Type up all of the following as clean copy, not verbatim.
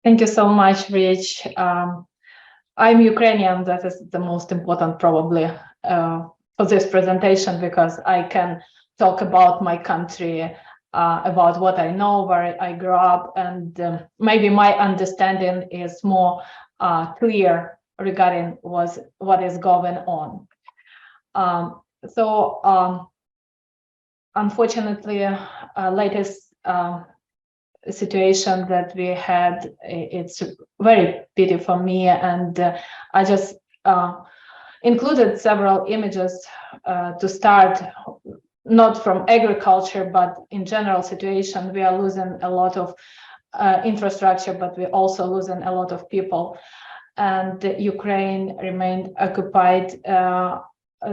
Thank you so much, Rich. I'm Ukrainian. That is the most important probably for this presentation, because I can talk about my country, about what I know, where I grew up, and maybe my understanding is more clear regarding what is going on. Unfortunately, latest situation that we had, it's very pity for me, and I just included several images to start, not from agriculture, but in general situation. We are losing a lot of infrastructure, but we're also losing a lot of people, and Ukraine remained occupied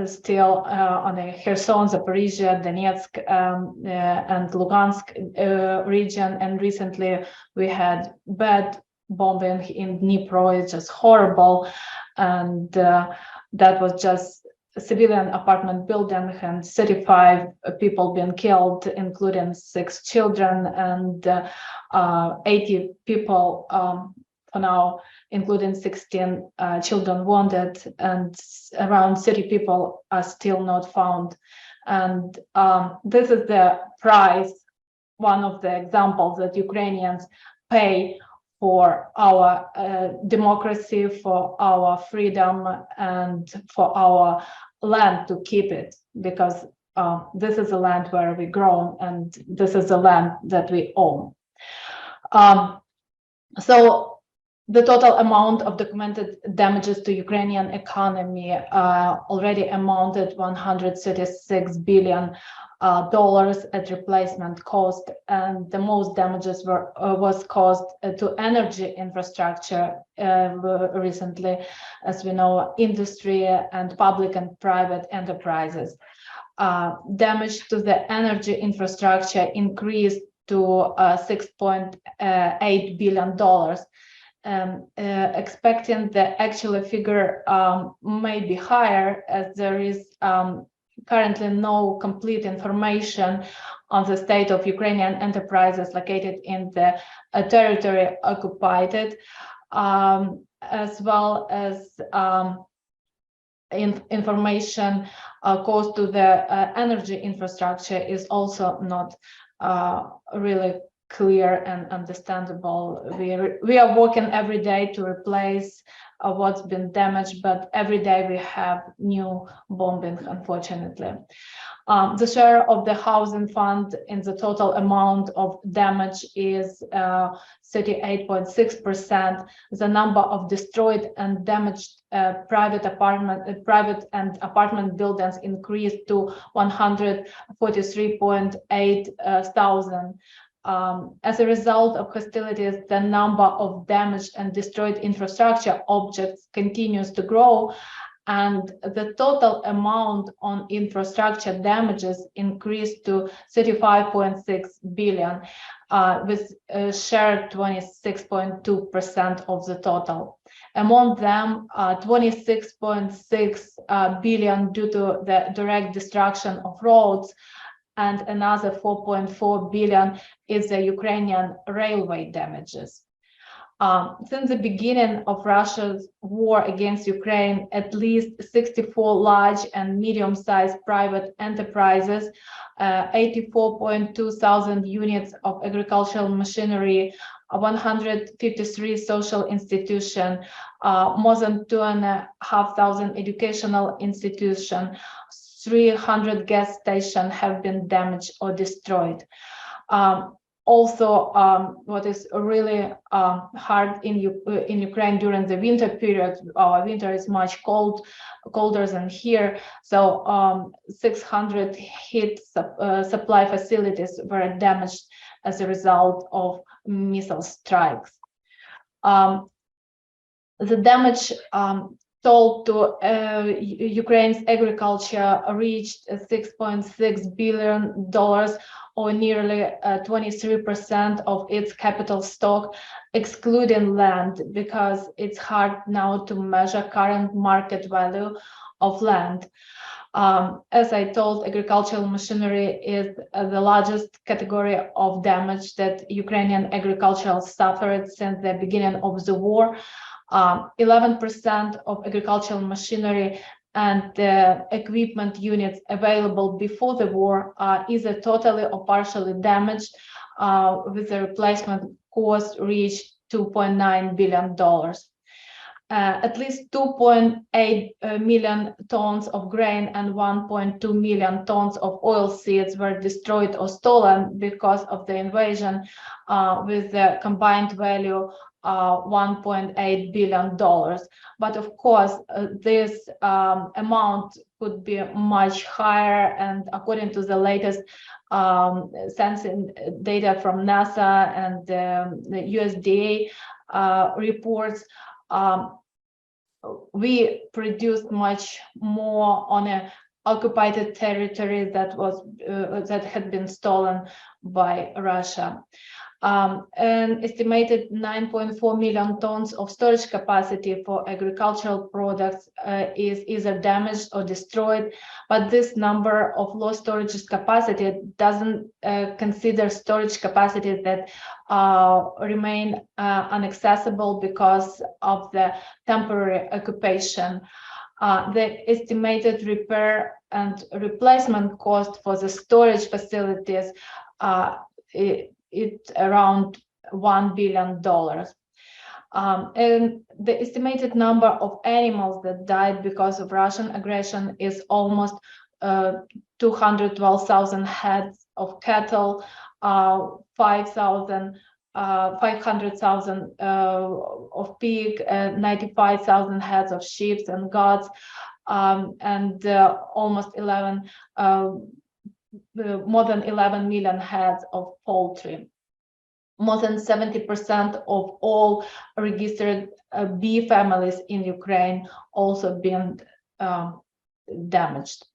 still on the Kherson, Zaporizhia, Donetsk, and Lugansk region. And recently we had bad bombing in Dnipro. It's just horrible. And that was just a civilian apartment building, and 35 people being killed, including 6 children, and 80 people for now, including 16 children wounded, and around 30 people are still not found. And this is the price, one of the examples that Ukrainians pay for our democracy, for our freedom, and for our land, to keep it, because this is a land where we grow, and this is a land that we own. So the total amount of documented damages to Ukrainian economy already amounted $136 billion at replacement cost, and the most damages was caused to energy infrastructure recently, as we know, industry and public and private enterprises. Damage to the energy infrastructure increased to $6.8 billion. Expecting the actual figure may be higher, as there is currently no complete information on the state of Ukrainian enterprises located in the territory occupied, as well as information caused to the energy infrastructure is also not really clear and understandable. We are working every day to replace what's been damaged, but every day we have new bombing, unfortunately. The share of the housing fund in the total amount of damage is 38.6%. The number of destroyed and damaged private and apartment buildings increased to 143.8 thousand. As a result of hostilities, the number of damaged and destroyed infrastructure objects continues to grow, and the total amount on infrastructure damages increased to 35.6 billion, with share 26.2% of the total. Among them, 26.6 billion due to the direct destruction of roads, and another 4.4 billion is the Ukrainian railway damages. Since the beginning of Russia's war against Ukraine, at least 64 large and medium-sized private enterprises, 84.2 thousand units of agricultural machinery, 153 social institutions, more than 2,500 educational institutions, 300 gas stations have been damaged or destroyed. Also, what is really hard in Ukraine during the winter period, our winter is much colder than here, so 600 heat supply facilities were damaged as a result of missile strikes. The damage told to Ukraine's agriculture reached $6.6 billion, or nearly 23% of its capital stock, excluding land, because it's hard now to measure current market value of land. As I told, agricultural machinery is the largest category of damage that Ukrainian agriculture suffered since the beginning of the war. 11% of agricultural machinery and the equipment units available before the war are either totally or partially damaged, with the replacement cost reached $2.9 billion. At least 2.8 million tons of grain and 1.2 million tons of oilseeds were destroyed or stolen because of the invasion, with the combined value $1.8 billion. But of course, this amount could be much higher, and according to the latest sensing data from NASA and the USDA reports, we produced much more on a occupied territory that was that had been stolen by Russia. An estimated 9.4 million tons of storage capacity for agricultural products is either damaged or destroyed, but this number of low storage capacity doesn't consider storage capacity that remain inaccessible because of the temporary occupation. The estimated repair and replacement cost for the storage facilities it's around $1 billion. And the estimated number of animals that died because of Russian aggression is almost 212,000 heads of cattle, 500,000 of pig, 95,000 heads of sheep and goats, and almost more than 11 million heads of poultry. More than 70% of all registered bee families in Ukraine also been damaged.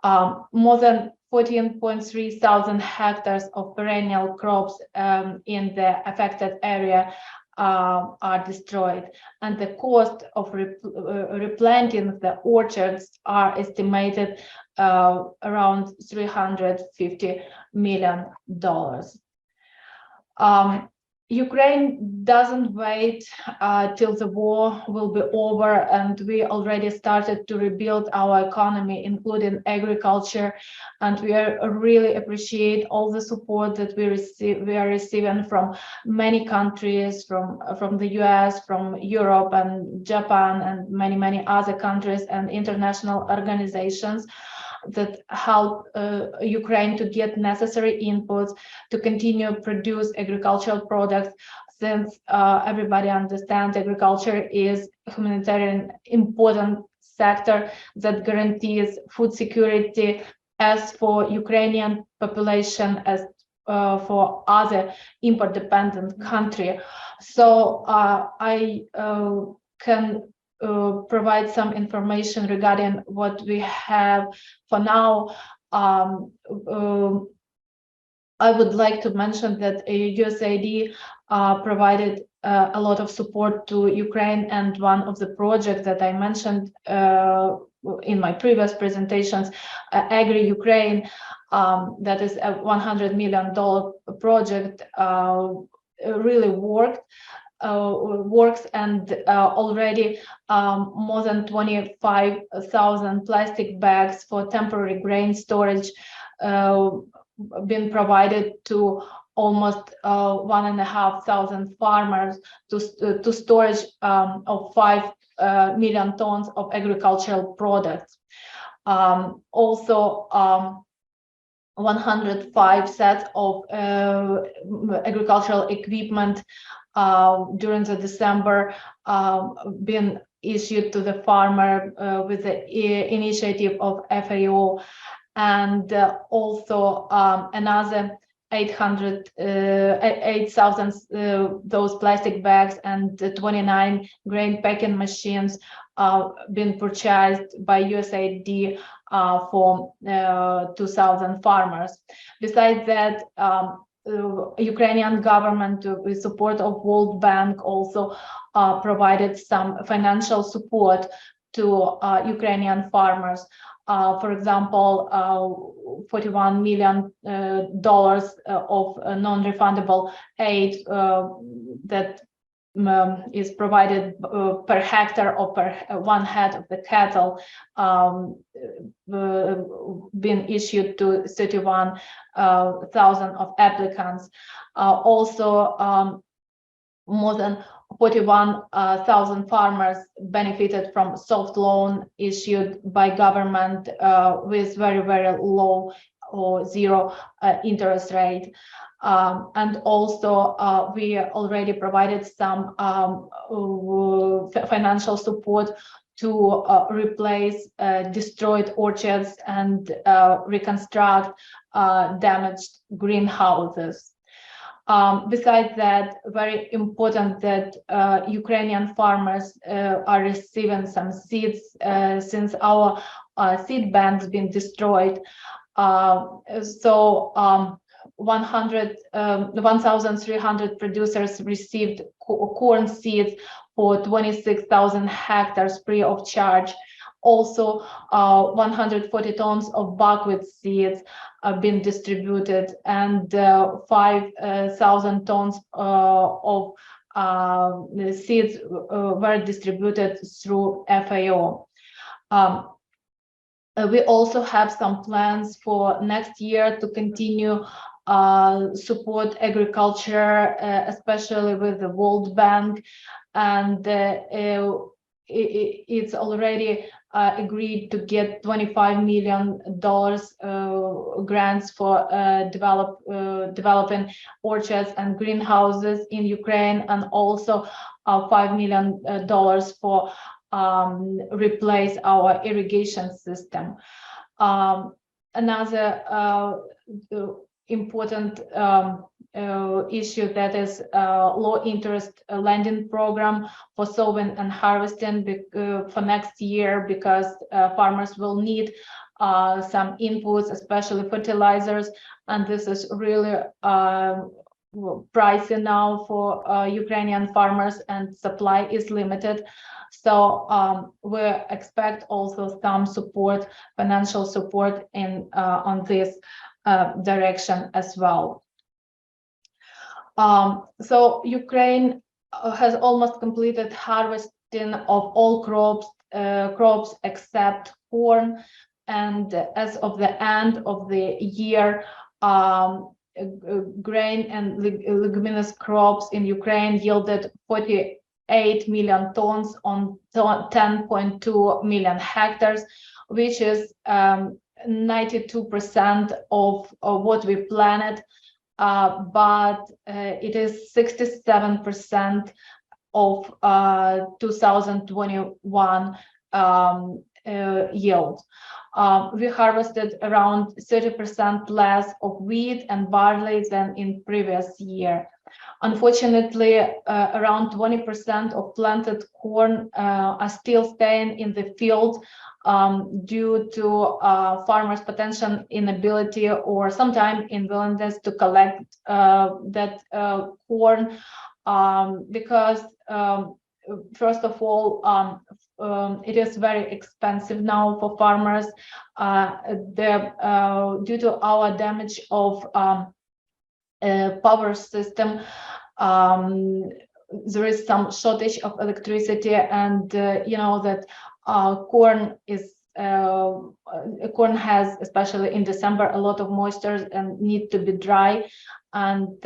More than 14.3 thousand hectares of perennial crops in the affected area are destroyed, and the cost of replanting the orchards are estimated around $350 million. Ukraine doesn't wait till the war will be over, and we already started to rebuild our economy, including agriculture, and we really appreciate all the support that we are receiving from many countries, from the US, from Europe and Japan, and many other countries and international organizations that help Ukraine to get necessary inputs to continue produce agricultural products, since everybody understands agriculture is humanitarian important sector that guarantees food security as for Ukrainian population as for other import-dependent country. So I can provide some information regarding what we have for now. I would like to mention that USAID provided a lot of support to Ukraine, and one of the projects that I mentioned in my previous presentations, Agri-Ukraine, that is a $100 million project, really works, and already more than 25,000 plastic bags for temporary grain storage been provided to almost 1,500 farmers to storage of 5 million tons of agricultural products. Also, 105 sets of agricultural equipment during the December been issued to the farmer with the initiative of FAO, and also another 8,000 those plastic bags and 29 grain packing machines been purchased by USAID for 2,000 farmers. Besides that, Ukrainian government, with support of World Bank, also provided some financial support to Ukrainian farmers. For example, $41 million of non-refundable aid that is provided per hectare or per one head of the cattle, been issued to 31,000 of applicants. Also, more than 41,000 farmers benefited from soft loan issued by government with very, very low or zero interest rate. And also we already provided some financial support to replace destroyed orchards and reconstruct damaged greenhouses. Besides that, very important that Ukrainian farmers are receiving some seeds since our seed bank's been destroyed. So 1,300 producers received corn seeds for 26,000 hectares free of charge. Also, 140 tons of buckwheat seeds have been distributed, and 5,000 tons of seeds were distributed through FAO. We also have some plans for next year to continue support agriculture, especially with the World Bank, and it's already agreed to get $25 million grants for developing orchards and greenhouses in Ukraine, and also $5 million for replace our irrigation system. Another important issue that is low interest lending program for sowing and harvesting for next year, because farmers will need some inputs, especially fertilizers, and this is really pricey now for Ukrainian farmers, and supply is limited. So we expect also some support, financial support in on this direction as well. So Ukraine has almost completed harvesting of all crops except corn, and as of the end of the year, grain and leguminous crops in Ukraine yielded 48 million tons on 10.2 million hectares, which is 92% of what we planned, but it is 67% of 2021 yield. We harvested around 30% less of wheat and barley than in previous year. Unfortunately, around 20% of planted corn are still staying in the field due to farmers' potential inability or sometimes unwillingness to collect that corn, because first of all, it is very expensive now for farmers. Due to our damage of power system, there is some shortage of electricity, and you know that corn has, especially in December, a lot of moisture and need to be dry, and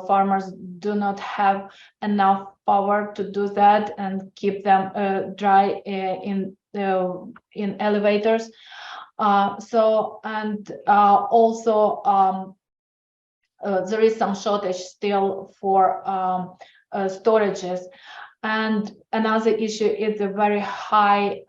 farmers do not have enough power to do that and keep them dry in elevators. Also there is some shortage still for storages. And another issue is the very high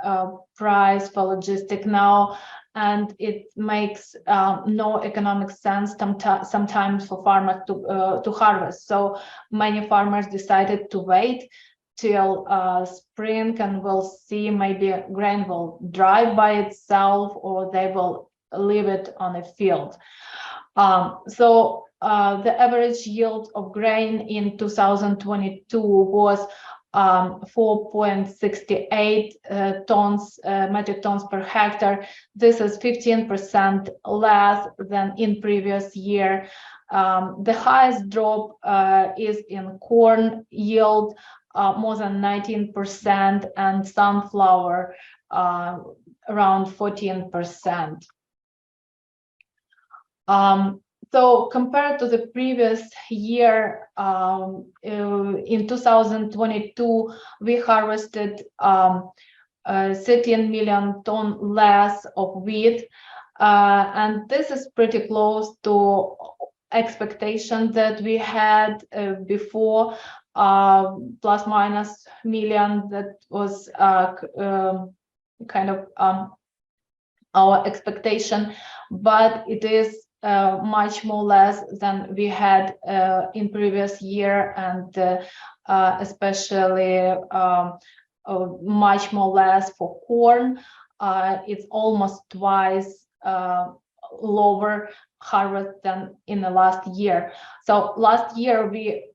price for logistics now, and it makes no economic sense sometimes for farmers to harvest. So many farmers decided to wait till spring, and we'll see, maybe grain will dry by itself or they will leave it on a field. The average yield of grain in 2022 was 4.68 metric tons per hectare. This is 15% less than in previous year. The highest drop is in corn yield, more than 19%, and sunflower around 14%. So compared to the previous year, in 2022, we harvested 13 million ton less of wheat, and this is pretty close to expectation that we had before, plus minus million. That was kind of our expectation, but it is much more less than we had in previous year, and especially much more less for corn. It's almost twice lower harvest than in the last year. So last year we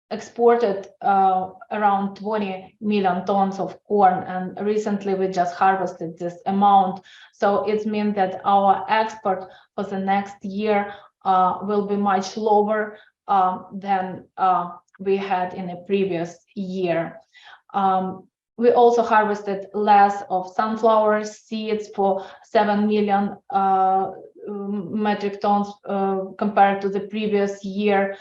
exported around 20 million tons of corn, and recently we just harvested this amount. So it means that our export for the next year will be much lower than we had in the previous year. We also harvested less of sunflower seeds for 7 million metric tons compared to the previous year.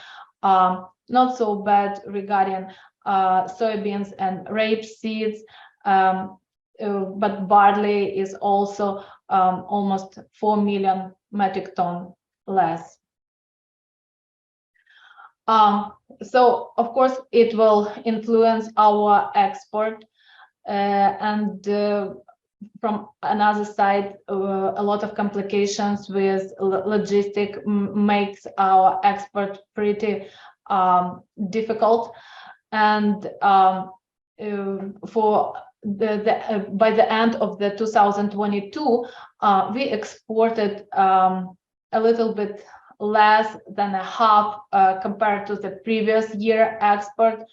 Not so bad regarding soybeans and rapeseeds, but barley is also almost 4 million metric ton less. So of course it will influence our export, and from another side, a lot of complications with logistic makes our export pretty difficult, and for by the end of the 2022, we exported a little bit less than a half compared to the previous year export,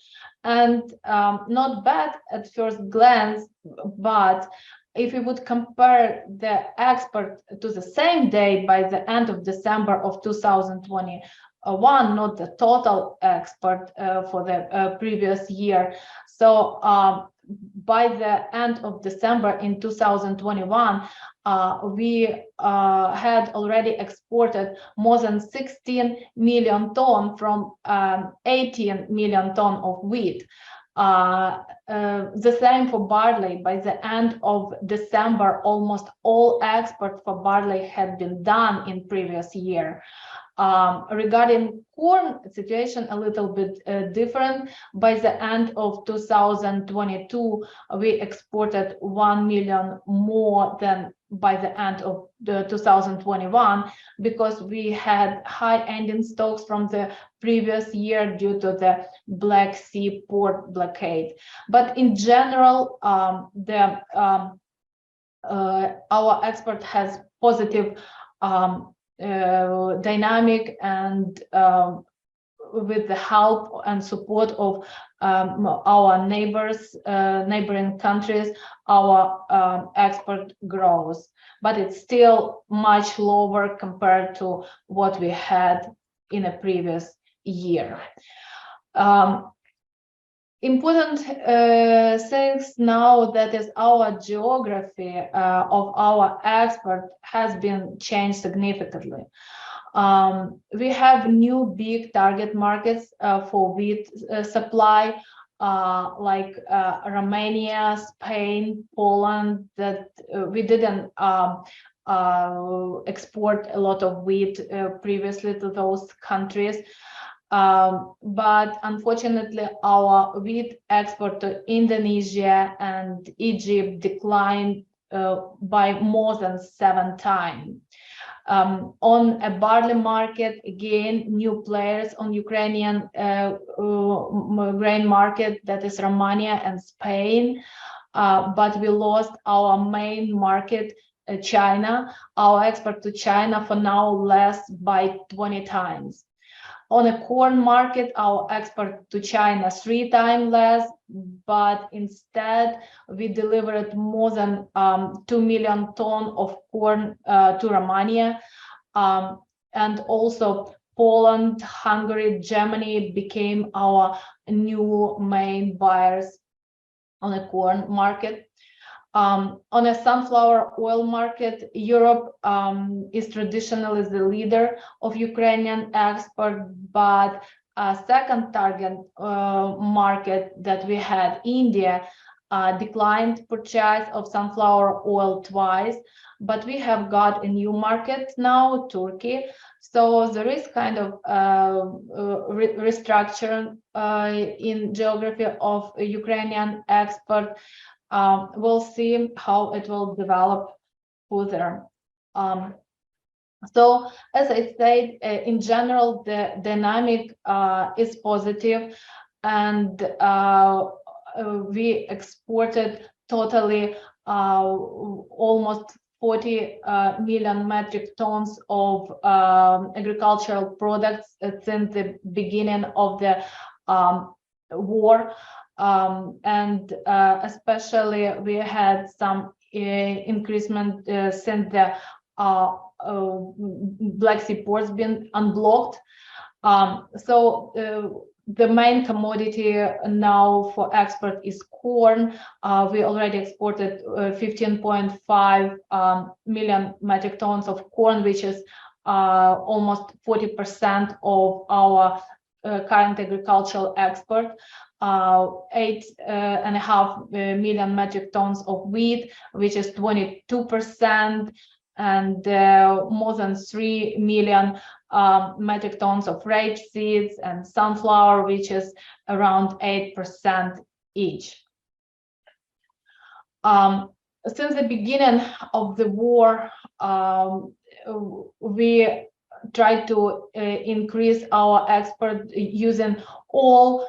and not bad at first glance, but if we would compare the export to the same day by the end of December of 2021, not the total export for the previous year. So by the end of December in 2021, we had already exported more than 16 million ton from 18 million ton of wheat. The same for barley. By the end of December, almost all export for barley had been done in previous year. Regarding corn, situation a little bit different. By the end of 2022, we exported 1 million more than by the end of the 2021, because we had high ending stocks from the previous year due to the Black Sea port blockade. But in general, our export has positive dynamic, and with the help and support of our neighboring countries, our export grows, but it's still much lower compared to what we had in a previous year. Important things now, that is our geography of our export has been changed significantly. We have new big target markets for wheat supply, like Romania, Spain, Poland, that we didn't export a lot of wheat previously to those countries. But unfortunately, our wheat export to Indonesia and Egypt declined by more than 7 times. On a barley market, again, new players on Ukrainian grain market, that is Romania and Spain, but we lost our main market, China. Our export to China for now less by 20 times. On a corn market, our export to China 3 times less, but instead we delivered more than 2 million tons of corn to Romania, and also Poland, Hungary, Germany became our new main buyers on a corn market. On a sunflower oil market, Europe is traditionally the leader of Ukrainian export, but a second target market that we had, India, declined purchase of sunflower oil twice, but we have got a new market now, Turkey. So there is kind of restructure in geography of Ukrainian export. We'll see how it will develop further. So, as I said, in general, the dynamic is positive, and we exported totally almost 40 million metric tons of agricultural products since the beginning of the war. And especially we had some increasement since the Black Sea ports been unblocked. So the main commodity now for export is corn. We already exported 15.5 million metric tons of corn, which is almost 40% of our current agricultural export. 8.5 million metric tons of wheat, which is 22%, and more than 3 million metric tons of rapeseeds and sunflower, which is around 8% each. Since the beginning of the war, we tried to increase our export using all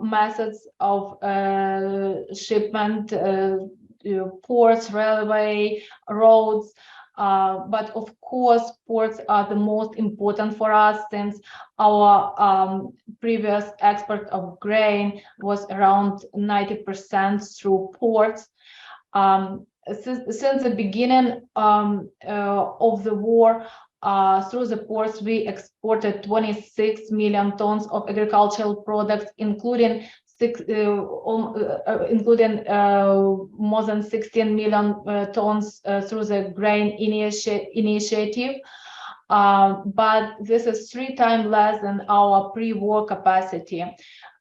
methods of shipment, ports, railway, roads, but of course ports are the most important for us, since our previous export of grain was around 90% through ports. Since the beginning of the war, through the ports, we exported 26 million tons of agricultural products, including more than 16 million tons through the grain initiative. But this is 3 times less than our pre-war capacity.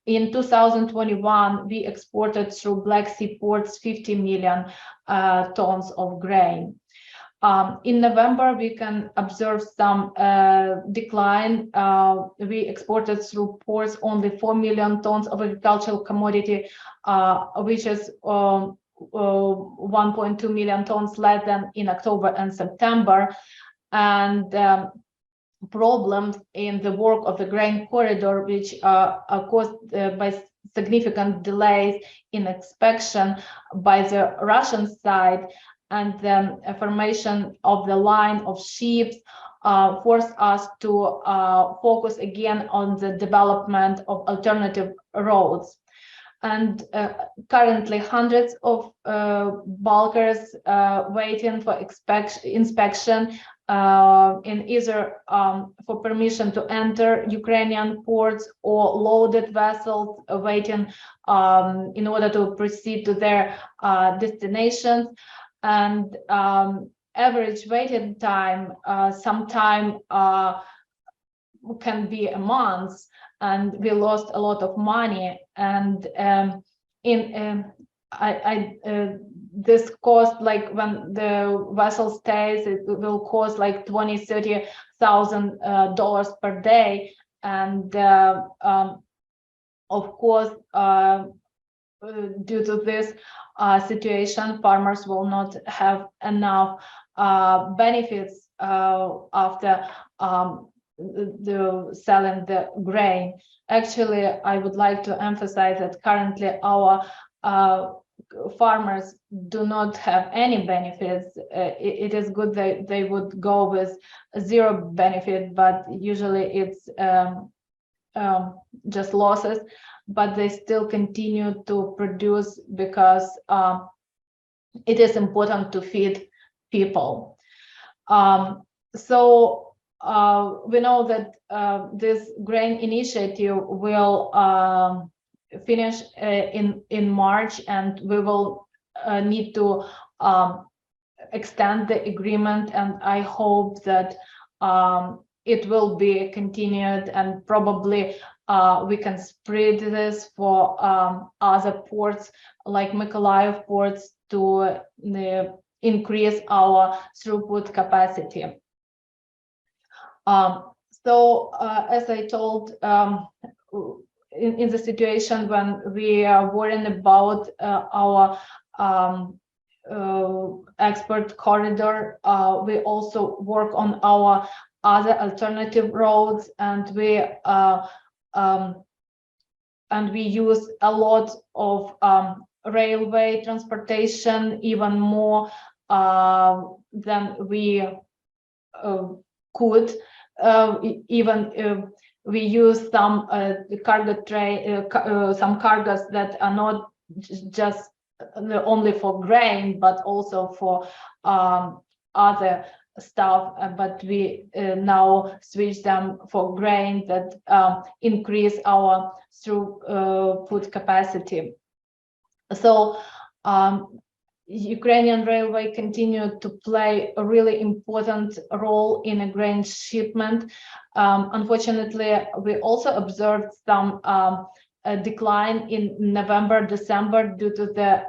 In 2021, we exported through Black Sea ports 50 million tons of grain. In November, we can observe some decline. We exported through ports only 4 million tons of agricultural commodity, which is 1.2 million tons less than in October and September. And problems in the work of the grain corridor, which are caused by significant delays in inspection by the Russian side, and the formation of the line of ships forced us to focus again on the development of alternative roads. And currently hundreds of bulkers waiting for inspection in either for permission to enter Ukrainian ports, or loaded vessels waiting in order to proceed to their destinations. And average waiting time sometime can be a month, and we lost a lot of money. And this cost, like when the vessel stays, it will cost like $20,000-$30,000 per day. And of course, due to this situation, farmers will not have enough benefits after the selling the grain. Actually, I would like to emphasize that currently our farmers do not have any benefits. It is good that they would go with zero benefit, but usually it's just losses, but they still continue to produce because it is important to feed people. So we know that this grain initiative will finish in March, and we will need to extend the agreement, and I hope that it will be continued, and probably we can spread this for other ports like Mykolaiv ports to increase our throughput capacity. So as I told, in the situation when we are worrying about our export corridor, we also work on our other alternative roads, and we use a lot of railway transportation, even more than we could. Even we use some cargo train, some cargos that are not just only for grain, but also for other stuff. But we now switch them for grain that increase our throughput capacity. So Ukrainian railway continue to play a really important role in a grain shipment. Unfortunately, we also observed some a decline in November, December due to the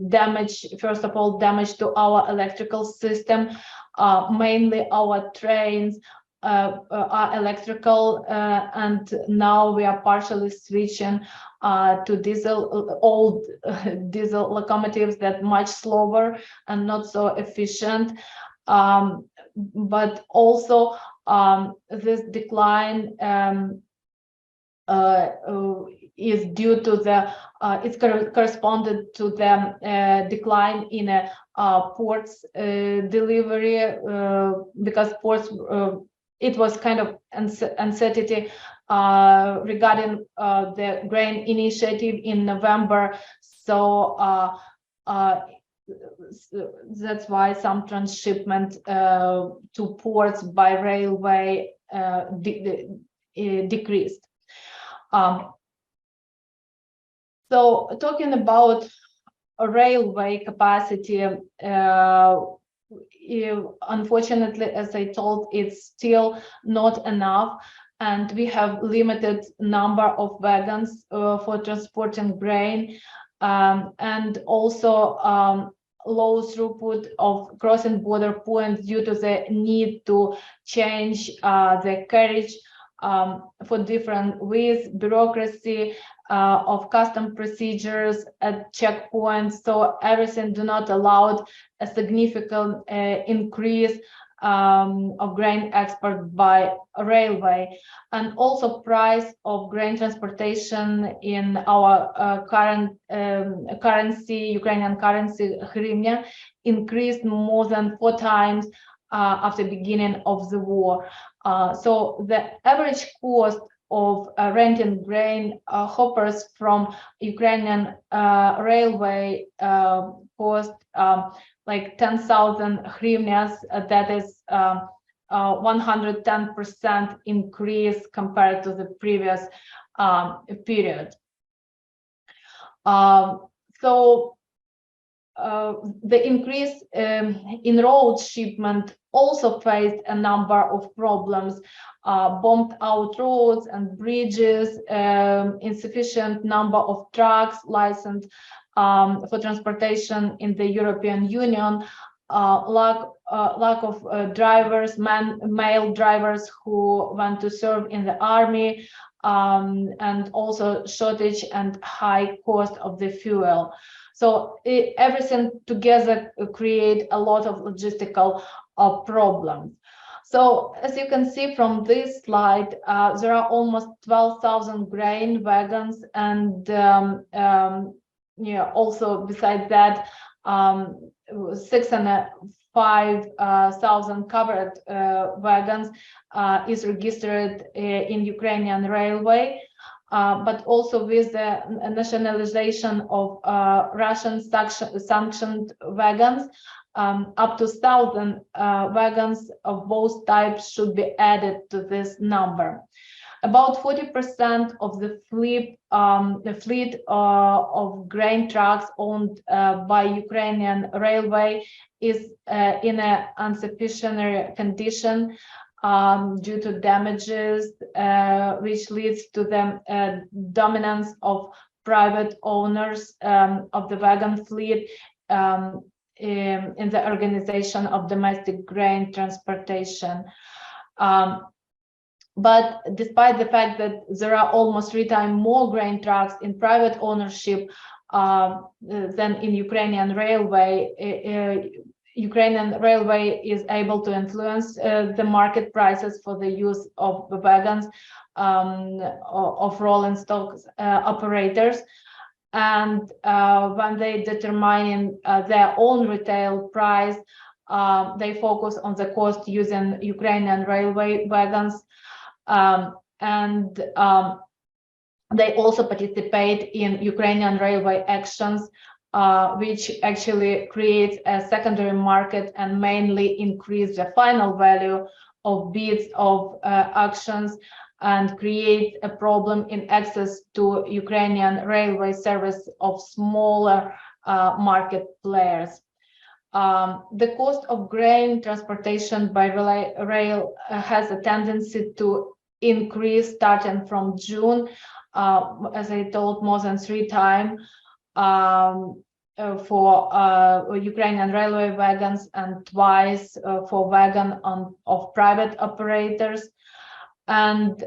damage, first of all, damage to our electrical system. Mainly our trains are electrical, and now we are partially switching to diesel, old diesel locomotives that much slower and not so efficient. But also this decline is due to the it's corresponded to the decline in ports delivery, because ports it was kind of uncertainty regarding the grain initiative in November, so that's why some transshipment to ports by railway decreased. So talking about a railway capacity, unfortunately, as I told, it's still not enough, and we have limited number of wagons for transporting grain, and also low throughput of crossing border points due to the need to change the carriage for different ways, bureaucracy of custom procedures at checkpoints. So everything do not allow a significant increase of grain export by railway. And also price of grain transportation in our current currency, Ukrainian currency, hryvnia, increased more than 4 times after beginning of the war. So the average cost of renting grain hoppers from Ukrainian railway cost like 10,000 hryvnias. That is 110% increase compared to the previous period. So the increase in road shipment also faced a number of problems, bombed out roads and bridges, insufficient number of trucks licensed for transportation in the European Union, lack of drivers, male drivers who want to serve in the army, and also shortage and high cost of the fuel. So everything together create a lot of logistical problems. So as you can see from this slide, there are almost 12,000 grain wagons, and yeah, also besides that, 5,000 covered wagons is registered in Ukrainian railway. But also with the nationalization of Russian sanctioned wagons, up to 1,000 wagons of both types should be added to this number. About 40% of the fleet of grain trucks owned by Ukrainian railway is in an insufficient condition due to damages, which leads to the dominance of private owners of the wagon fleet in the organization of domestic grain transportation. But despite the fact that there are almost 3 times more grain trucks in private ownership than in Ukrainian railway, Ukrainian railway is able to influence the market prices for the use of the wagons of rolling stock operators. And when they determine their own retail price, they focus on the cost using Ukrainian railway wagons. They also participate in Ukrainian railway actions, which actually creates a secondary market and mainly increase the final value of bids of actions and create a problem in access to Ukrainian railway service of smaller market players. The cost of grain transportation by rail has a tendency to increase starting from June, as I told, more than 3 times for Ukrainian railway wagons and twice for wagon of private operators. And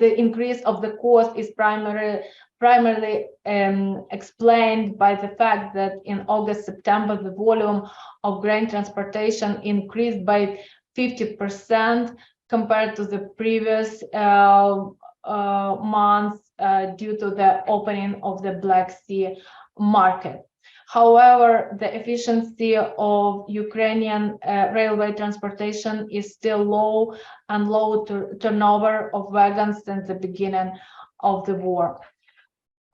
the increase of the cost is primarily explained by the fact that in August-September, the volume of grain transportation increased by 50% compared to the previous months due to the opening of the Black Sea market. However, the efficiency of Ukrainian railway transportation is still low, and low turnover of wagons since the beginning of the war.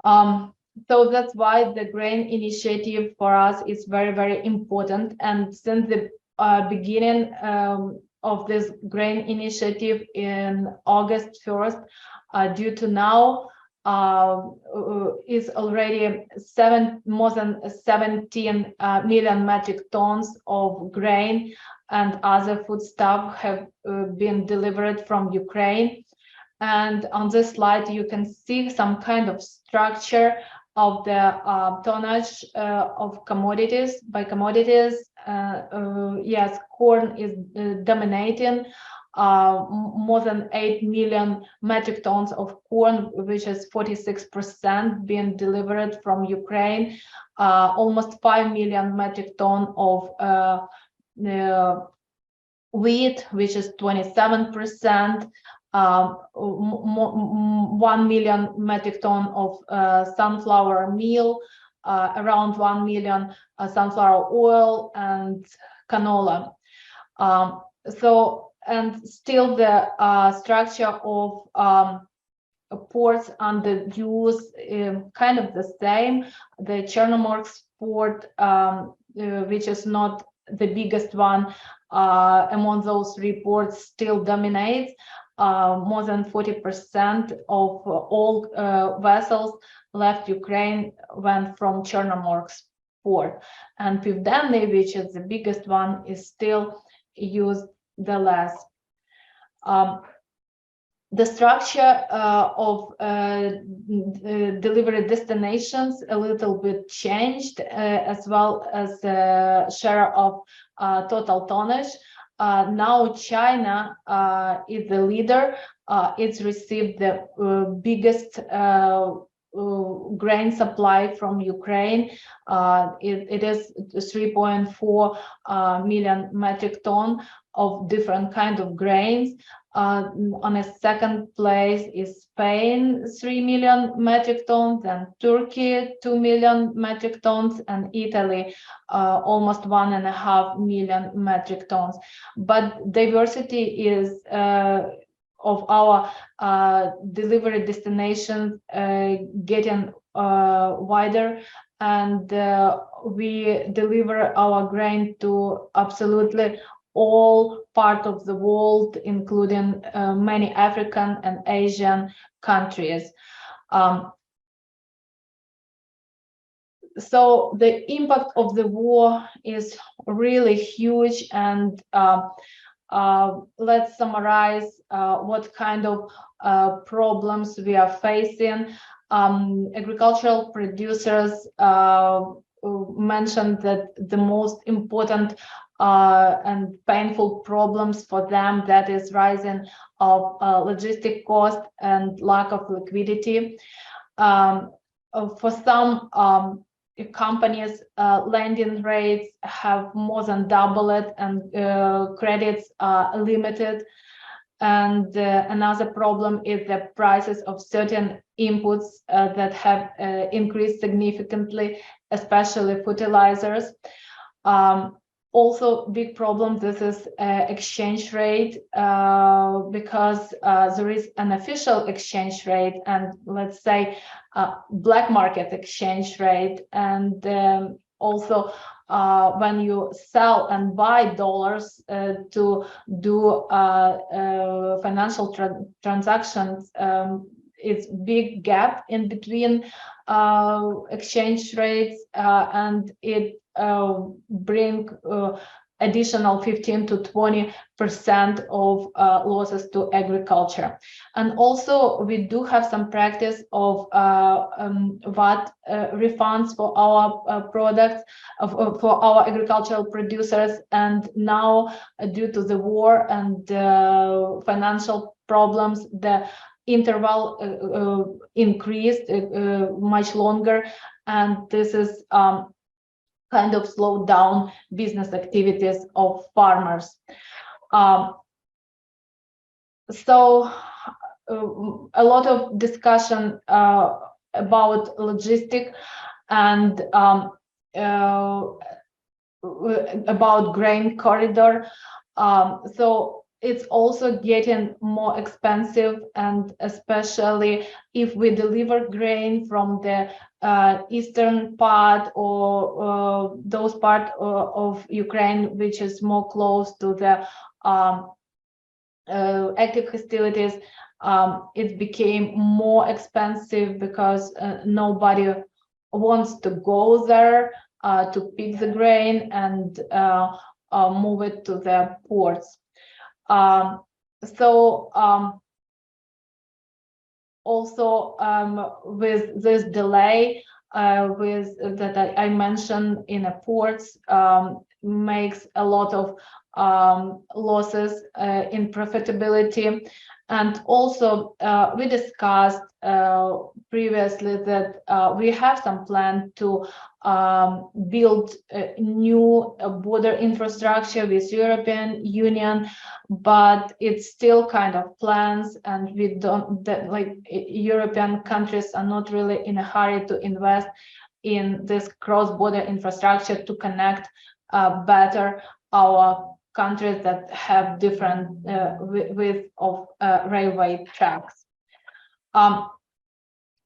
So that's why the grain initiative for us is very, very important. And since the beginning of this grain initiative in August 1st, due to now, is already more than 17 million metric tons of grain and other foodstuff have been delivered from Ukraine. And on this slide, you can see some kind of structure of the tonnage of commodities. By commodities, yes, corn is dominating. More than 8 million metric tons of corn, which is 46% being delivered from Ukraine. Almost 5 million metric tons of wheat, which is 27%. 1 million metric ton of sunflower meal, around 1 million sunflower oil and canola. And still the structure of ports under use kind of the same. The Chernomorsk port, which is not the biggest one among those 3 ports, still dominates. More than 40% of all vessels left Ukraine went from Chernomorsk port. And Pivdenny, which is the biggest one, is still used the less. The structure of delivery destinations a little bit changed, as well as the share of total tonnage. Now China is the leader. It's received the biggest grain supply from Ukraine. It is 3.4 million metric ton of different kind of grains. On a second place is Spain, 3 million metric tons, and Turkey, 2 million metric tons, and Italy, almost 1.5 million metric tons. But diversity is of our delivery destinations getting wider, and we deliver our grain to absolutely all parts of the world, including many African and Asian countries. So the impact of the war is really huge, and let's summarize what kind of problems we are facing. Agricultural producers mentioned that the most important and painful problems for them, that is rising of logistic cost and lack of liquidity. For some companies, lending rates have more than doubled, and credits are limited. And another problem is the prices of certain inputs that have increased significantly, especially fertilizers. Also, big problem, this is exchange rate, because there is an official exchange rate and, let's say, black market exchange rate. And also, when you sell and buy dollars to do financial transactions, it's big gap in between exchange rates, and it bring additional 15 to 20% of losses to agriculture. And also, we do have some practice of VAT refunds for our products, for our agricultural producers. And now, due to the war and financial problems, the interval increased much longer, and this is kind of slowed down business activities of farmers. So a lot of discussion about logistic and about grain corridor. So it's also getting more expensive, and especially if we deliver grain from the eastern part or those parts of Ukraine which is more close to the active hostilities, it became more expensive because nobody wants to go there to pick the grain and move it to the ports. Also, with this delay with that I mentioned in the ports, makes a lot of losses in profitability. And also, we discussed previously that we have some plan to build a new border infrastructure with European Union, but it's still kind of plans, and we don't, like European countries are not really in a hurry to invest in this cross-border infrastructure to connect better our countries that have different width of railway tracks.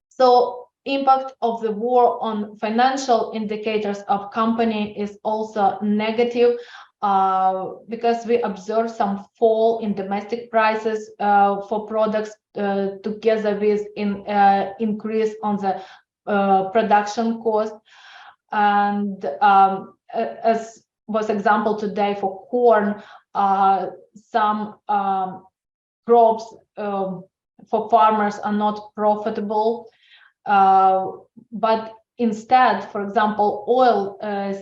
So impact of the war on financial indicators of company is also negative, because we observe some fall in domestic prices for products together with increase on the production cost. And as was example today for corn, some crops for farmers are not profitable, but instead, for example, oil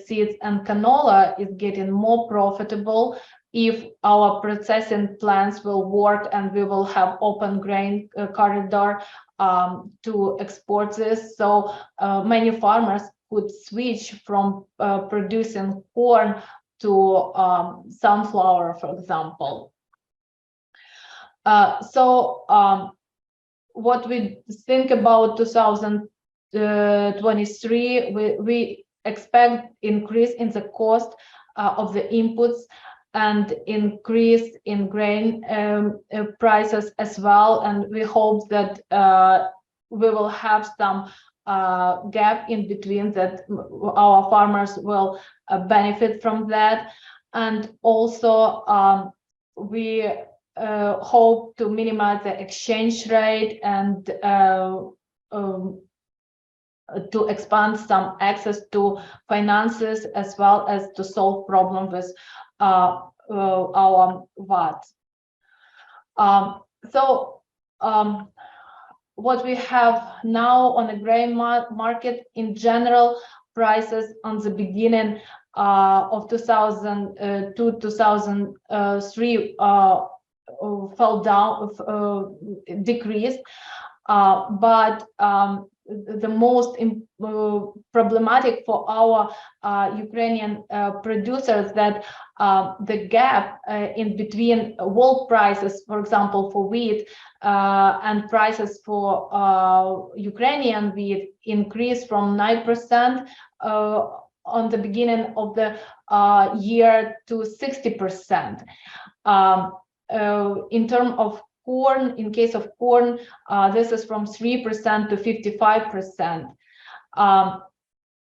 seeds and canola is getting more profitable if our processing plants will work and we will have open grain corridor to export this. So many farmers could switch from producing corn to sunflower, for example. What we think about 2023, we expect increase in the cost of the inputs and increase in grain prices as well. And we hope that we will have some gap in between, that our farmers will benefit from that. And also we hope to minimize the exchange rate and to expand some access to finances, as well as to solve problem with our VAT. What we have now on the grain market in general, prices on the beginning of 2002-2003 fell down, decreased, but the most problematic for our Ukrainian producers, that the gap in between world prices, for example, for wheat, and prices for Ukrainian wheat increased from 9% on the beginning of the year to 60%. In terms of corn, in case of corn, this is from 3% to 55%.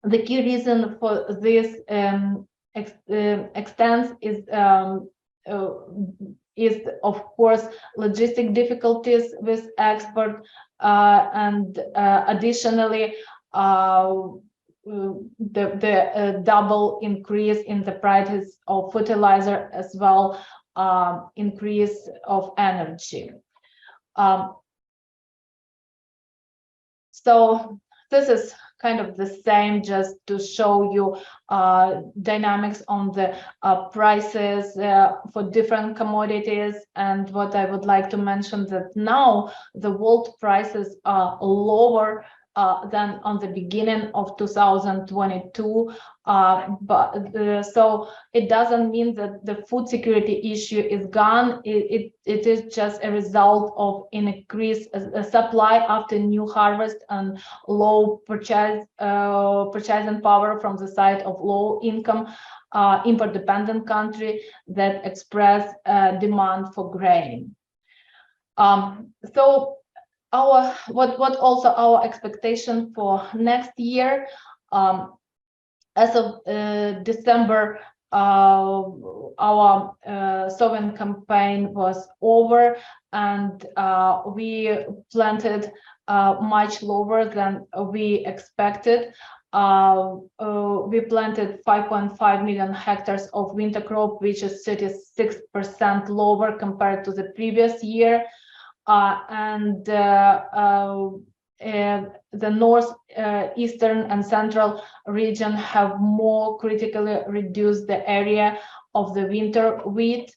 The key reason for this extent is of course logistic difficulties with export, and additionally the double increase in the prices of fertilizer, as well increase of energy. So this is kind of the same, just to show you dynamics on the prices for different commodities. And what I would like to mention, that now the world prices are lower than on the beginning of 2022, so it doesn't mean that the food security issue is gone. It is just a result of an increased supply after new harvest and low purchasing power from the side of low income import dependent country that express demand for grain. So what also our expectation for next year, as of December, our sowing campaign was over, and we planted much lower than we expected. We planted 5.5 million hectares of winter crop, which is 36% lower compared to the previous year. And the north, eastern and central region have more critically reduced the area of the winter wheat.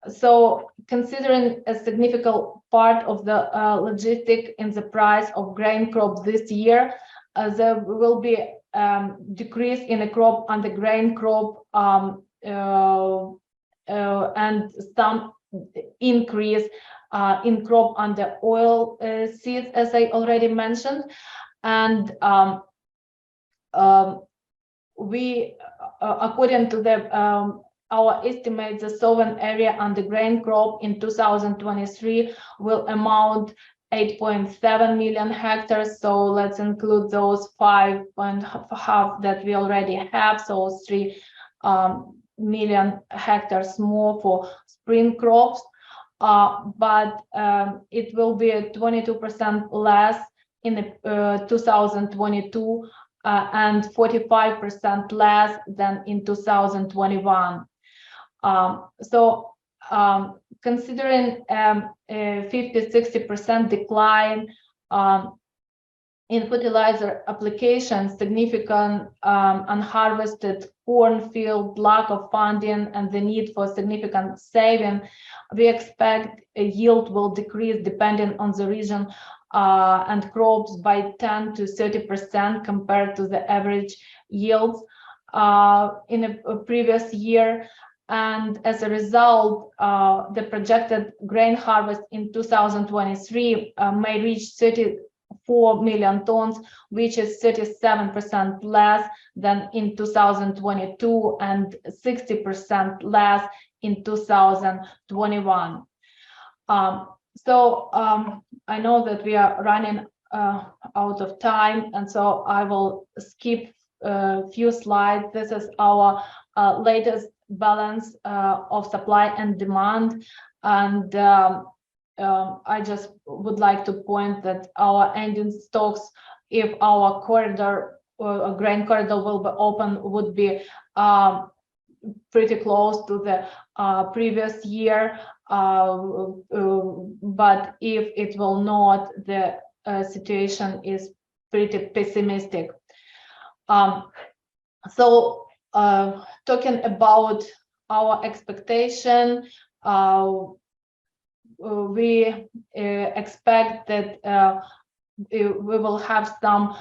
So considering a significant part of the logistic in the price of grain crop this year, there will be decrease in the crop on the grain crop, and some increase in crop on the oil seeds, as I already mentioned. And we, according to the our estimates, the sown area on the grain crop in 2023 will amount 8.7 million hectares. So let's include those 5.5 that we already have, so 3 million hectares more for spring crops. But it will be 22% less in the 2022 and 45% less than in 2021. So considering 50-60% decline in fertilizer applications, significant unharvested cornfield, lack of funding, and the need for significant saving, we expect a yield will decrease depending on the region and crops by 10 to 30% compared to the average yields in a previous year. And as a result, the projected grain harvest in 2023 may reach 34 million tons, which is 37% less than in 2022 and 60% less in 2021. I know that we are running out of time, and so I will skip a few slides. This is our latest balance of supply and demand, and I just would like to point that our ending stocks, if our corridor or grain corridor will be open, would be pretty close to the previous year, but if it will not, the situation is pretty pessimistic. Talking about our expectation, we expect that we will have some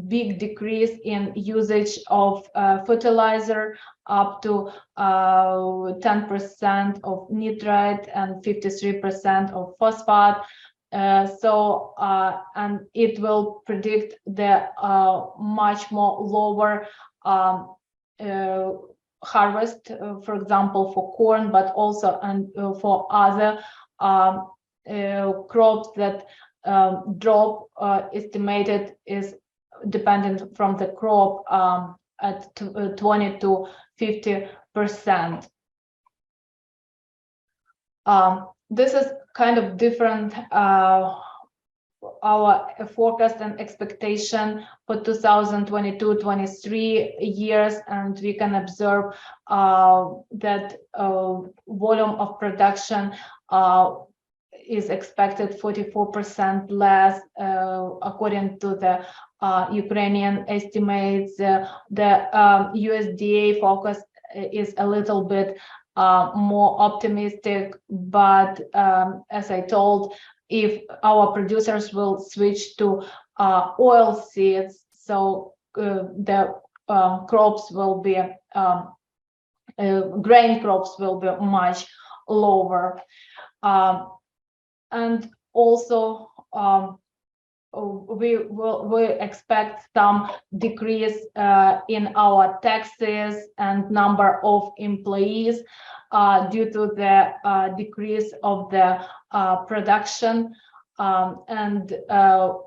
big decrease in usage of fertilizer, up to 10% of nitrate and 53% of phosphate. And it will predict the much more lower harvest, for example, for corn, but also for other crops that drop estimated is dependent from the crop at 20 to 50%. This is kind of different our forecast and expectation for 2022-23 years, and we can observe that volume of production is expected 44% less according to the Ukrainian estimates. The USDA focus is a little bit more optimistic, but as I told, if our producers will switch to oil seeds, so the crops will be grain crops will be much lower, and also we expect some decrease in our taxes and number of employees due to the decrease of the production, and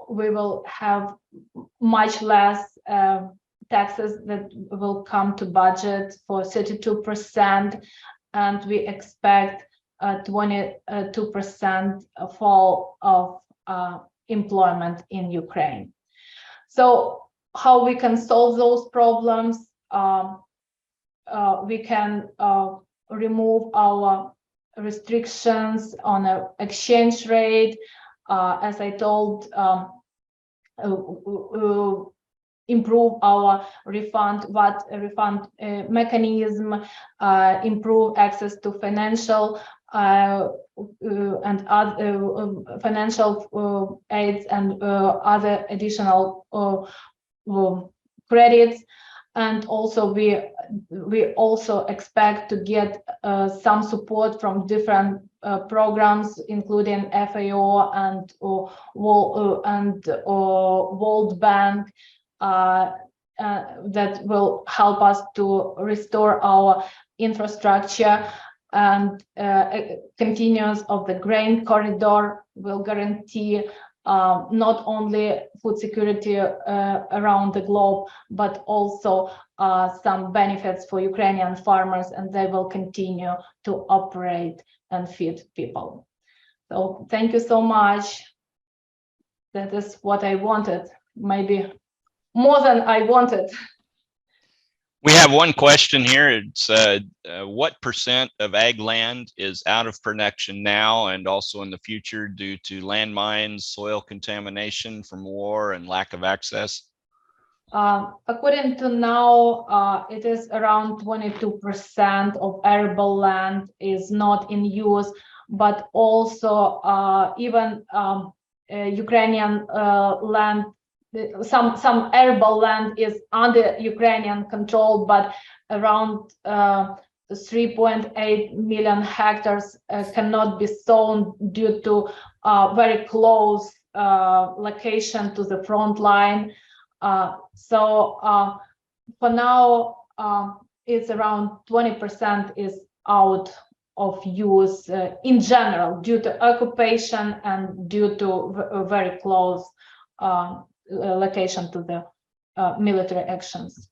we will have much less taxes that will come to budget for 32%, and we expect 22% fall of employment in Ukraine. So how we can solve those problems? We can remove our restrictions on an exchange rate. As I told, improve our refund mechanism, improve access to financial and other financial aids and other additional credits. And also we also expect to get some support from different programs, including FAO and World Bank, that will help us to restore our infrastructure, and continuance of the grain corridor will guarantee not only food security around the globe, but also some benefits for Ukrainian farmers, and they will continue to operate and feed people. So thank you so much. That is what I wanted, maybe more than I wanted. We have one question here. It's what percent of ag land is out of production now and also in the future due to landmines, soil contamination from war, and lack of access? According to now, it is around 22% of arable land is not in use, but also even Ukrainian land, some arable land is under Ukrainian control, but around 3.8 million hectares cannot be sown due to very close location to the front line. So for now, it's around 20% is out of use in general due to occupation and due to very close location to the military actions.